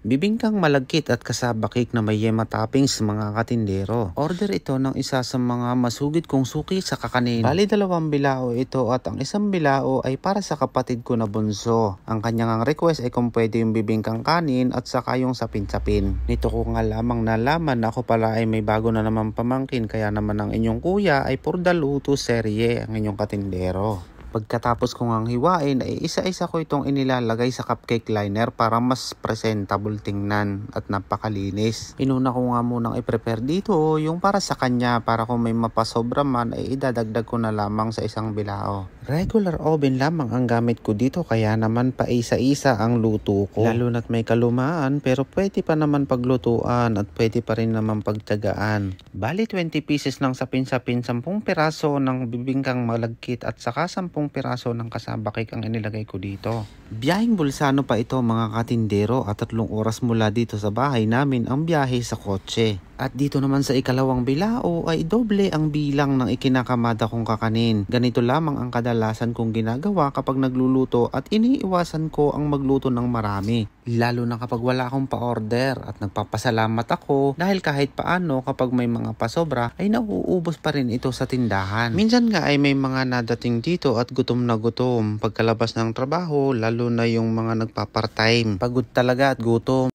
Bibingkang malagkit at kasabakik na may yema toppings mga katindero. Order ito ng isa sa mga masugid kong suki sa kakanin. Bali 2 bilao ito at ang isang bilao ay para sa kapatid ko na bunso. Ang kanyang request ay kung pwede yung bibingkang kanin at saka yung sapin-sapin. Nito ko nga lamang nalaman na ako pala ay may bago na naman pamangkin, kaya naman ang inyong kuya ay for the luto serye ang inyong katindero. Pagkatapos kong ang hiwain ay isa-isa ko itong inilalagay sa cupcake liner para mas presentable tingnan at napakalinis. Inuna ko nga munang i-prepare dito yung para sa kanya, para kung may mapasobra man ay idadagdag ko na lamang sa isang bilao. Regular oven lamang ang gamit ko dito, kaya naman pa isa-isa ang luto ko. Lalo na't may kalumaan pero pwede pa naman paglutuan at pwede pa rin naman pagtagaan. Bali 20 pieces ng sapin-sapin, 10 piraso ng bibingkang malagkit at saka 10 piraso ng kasabakik ang inilagay ko dito. Biyaheng Bolzano pa ito mga katindero at 3 oras mula dito sa bahay namin ang biyahe sa kotse. At dito naman sa ikalawang bilao ay doble ang bilang ng ikinakamada kong kakanin. Ganito lamang ang kadalasan kong ginagawa kapag nagluluto at iniiwasan ko ang magluto ng marami. Lalo na kapag wala akong pa-order, at nagpapasalamat ako dahil kahit paano kapag may mga pasobra ay nauubos pa rin ito sa tindahan. Minsan nga ay may mga nadating dito at gutom na gutom pagkalabas ng trabaho, lalo na yung mga nagpa-part-time. Pagod talaga at gutom.